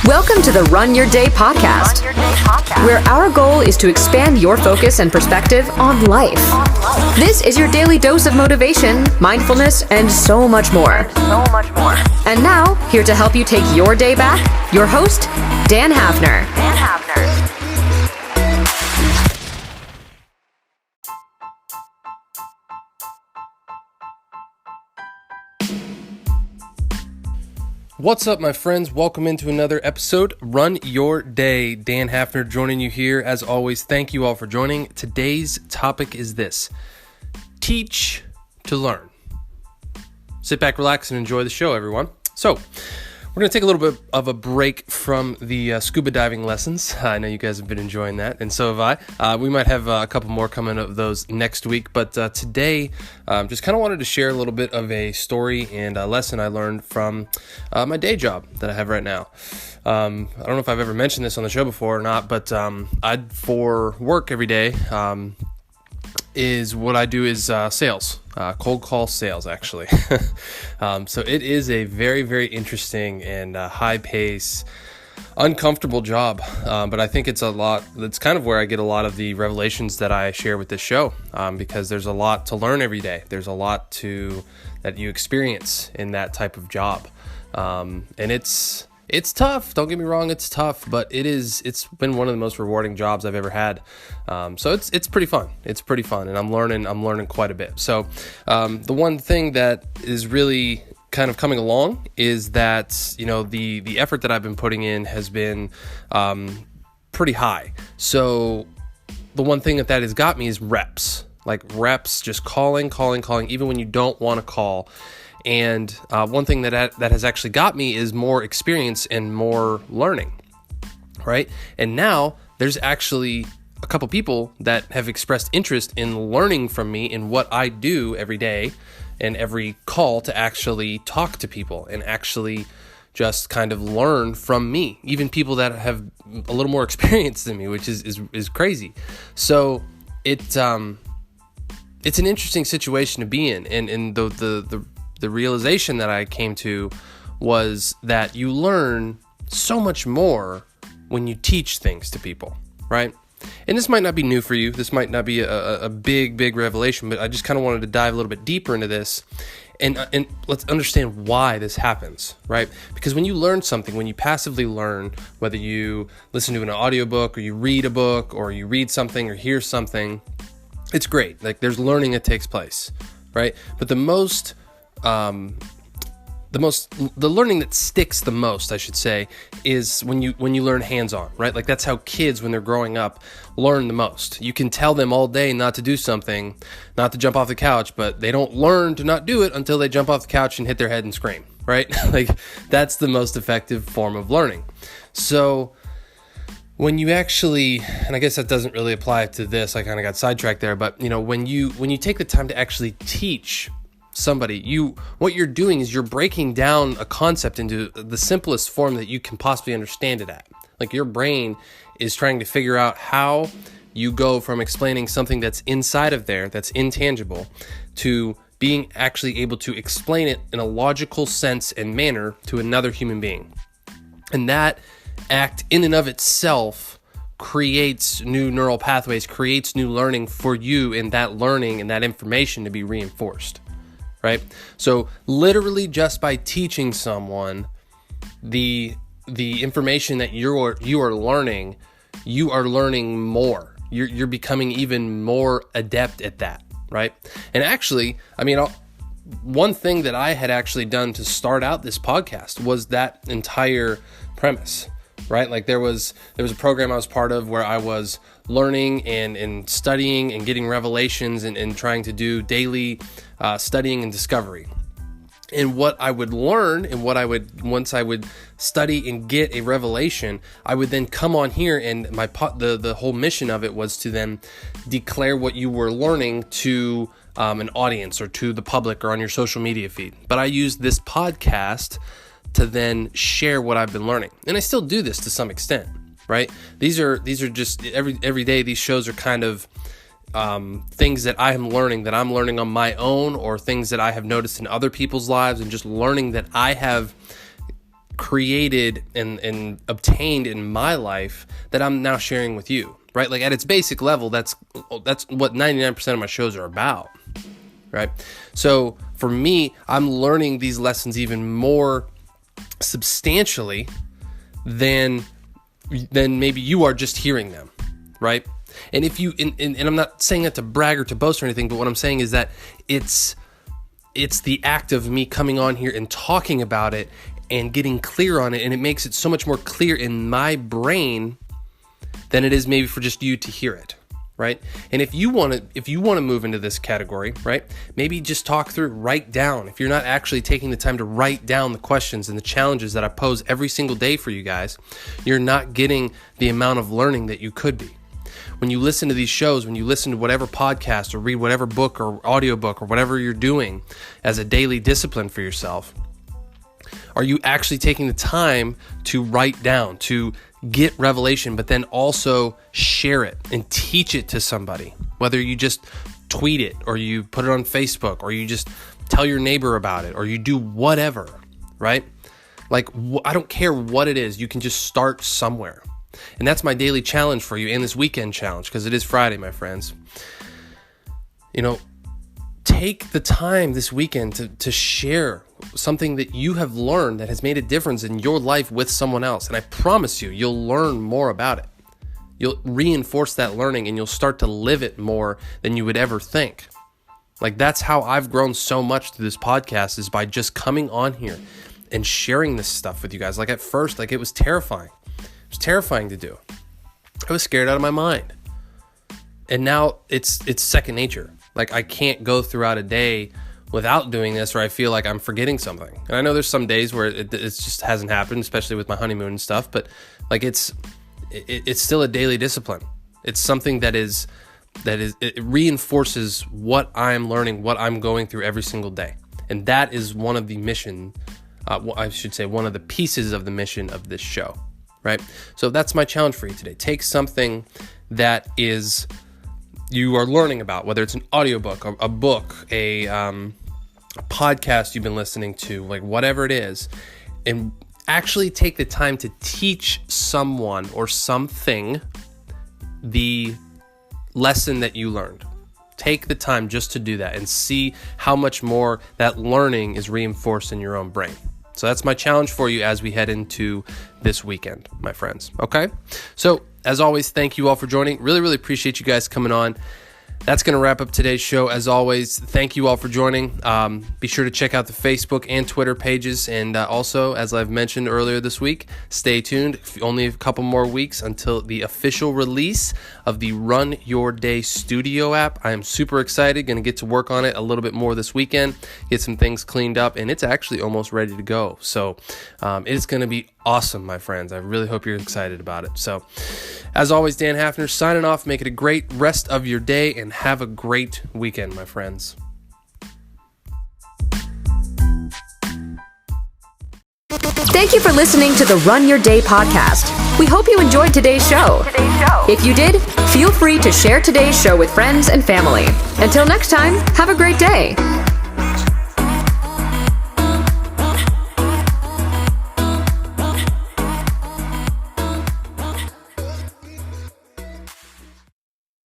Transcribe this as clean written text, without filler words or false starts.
Welcome to the Run Your Day podcast, where our goal is to expand your focus and perspective on life. This is your daily dose of motivation, mindfulness, and so much more. And now, here to help you take your day back, your host, Dan Hafner. What's up, my friends? Welcome into another episode, Run Your Day. Dan Hafner joining you here. As always, thank you all for joining. Today's topic is this: teach to learn. Sit back, relax, and enjoy the show, everyone. So, we're going to take a little bit of a break from the scuba diving lessons. I know you guys have been enjoying that, and so have I. We might have a couple more coming of those next week, but today, just kind of wanted to share a little bit of a story and a lesson I learned from my day job that I have right now. I don't know if I've ever mentioned this on the show before or not, but for work every day, is what I do is sales, cold call sales, actually. So it is a very, very interesting and high pace, uncomfortable job. But I think it's kind of where I get a lot of the revelations that I share with this show, because there's a lot to learn every day. There's a lot that you experience in that type of job. And it's tough. Don't get me wrong. It's tough, but it's been one of the most rewarding jobs I've ever had. So it's pretty fun. It's pretty fun. And I'm learning quite a bit. So, the one thing that is really kind of coming along is that, the effort that I've been putting in has been, pretty high. So the one thing that has got me is reps, just calling, even when you don't want to call. And one thing that has actually got me is more experience and more learning, right? And now there's actually a couple people that have expressed interest in learning from me in what I do every day and every call to actually talk to people and actually just kind of learn from me, even people that have a little more experience than me, which is crazy. So it's an interesting situation to be in, and the realization that I came to was that you learn so much more when you teach things to people, right? And this might not be new for you. This might not be a big revelation, but I just kind of wanted to dive a little bit deeper into this and let's understand why this happens, right? Because when you learn something, when you passively learn, whether you listen to an audiobook or you read a book or you read something or hear something, it's great. There's learning that takes place, right? But the learning that sticks the most, I should say, is when you learn hands-on, right? That's how kids, when they're growing up, learn the most. You can tell them all day not to do something, not to jump off the couch, but they don't learn to not do it until they jump off the couch and hit their head and scream, right? That's the most effective form of learning. So when you actually, and I guess that doesn't really apply to this, I kind of got sidetracked there, but when you take the time to actually teach somebody, what you're doing is you're breaking down a concept into the simplest form that you can possibly understand it at. Your brain is trying to figure out how you go from explaining something that's inside of there, that's intangible, to being actually able to explain it in a logical sense and manner to another human being. And that act in and of itself creates new neural pathways, creates new learning for you, and that learning and that information to be reinforced. Right? So literally just by teaching someone the information that you are learning more. You're becoming even more adept at that, right? And actually, one thing that I had actually done to start out this podcast was that entire premise, right? There was a program I was part of where I was learning and studying and getting revelations and trying to do daily studying and discovery. And what I would learn and once I would study and get a revelation, I would then come on here, and the whole mission of it was to then declare what you were learning to an audience or to the public or on your social media feed. But I used this podcast to then share what I've been learning. And I still do this to some extent, right? These are just every day. These shows are kind of things that I'm learning on my own, or things that I have noticed in other people's lives, and just learning that I have created and obtained in my life that I'm now sharing with you, right? Like at its basic level, that's what 99% of my shows are about, right? So for me, I'm learning these lessons even more substantially than maybe you are just hearing them, right? And if you, and I'm not saying that to brag or to boast or anything, but what I'm saying is that it's the act of me coming on here and talking about it and getting clear on it, and it makes it so much more clear in my brain than it is maybe for just you to hear it, right? And if you want to move into this category, right, maybe just talk through, write down. If you're not actually taking the time to write down the questions and the challenges that I pose every single day for you guys, you're not getting the amount of learning that you could be. When you listen to these shows, when you listen to whatever podcast or read whatever book or audiobook or whatever you're doing as a daily discipline for yourself, are you actually taking the time to write down, to get revelation, but then also share it and teach it to somebody? Whether you just tweet it or you put it on Facebook or you just tell your neighbor about it or you do whatever, right? Like, I don't care what it is. You can just start somewhere. And that's my daily challenge for you and this weekend challenge, because it is Friday, my friends. You know, take the time this weekend to share something that you have learned that has made a difference in your life with someone else. And I promise you, you'll learn more about it. You'll reinforce that learning and you'll start to live it more than you would ever think. Like, that's how I've grown so much through this podcast, is by just coming on here and sharing this stuff with you guys. Like, at first, like, it was terrifying. It was terrifying to do. I was scared out of my mind. And now it's second nature. Like, I can't go throughout a day without doing this, or I feel like I'm forgetting something. And I know there's some days where it just hasn't happened, especially with my honeymoon and stuff, but like it's still a daily discipline. It's something that it reinforces what I'm learning, what I'm going through every single day. And that is one of the mission, I should say one of the pieces of the mission of this show, right? So that's my challenge for you today. Take something that you are learning about, whether it's an audiobook, a book, a podcast you've been listening to, like whatever it is, and actually take the time to teach someone or something the lesson that you learned. Take the time just to do that and see how much more that learning is reinforced in your own brain. So that's my challenge for you as we head into this weekend, my friends. Okay? So as always, thank you all for joining. Really, really appreciate you guys coming on. That's going to wrap up today's show. As always, thank you all for joining. Be sure to check out the Facebook and Twitter pages. And also, as I've mentioned earlier this week, stay tuned. Only a couple more weeks until the official release of the Run Your Day Studio app. I am super excited. Going to get to work on it a little bit more this weekend, get some things cleaned up, and it's actually almost ready to go. So it's going to be awesome, my friends. I really hope you're excited about it. So as always, Dan Hafner signing off. Make it a great rest of your day and have a great weekend, my friends. Thank you for listening to the Run Your Day podcast. We hope you enjoyed today's show. If you did, feel free to share today's show with friends and family. Until next time, have a great day.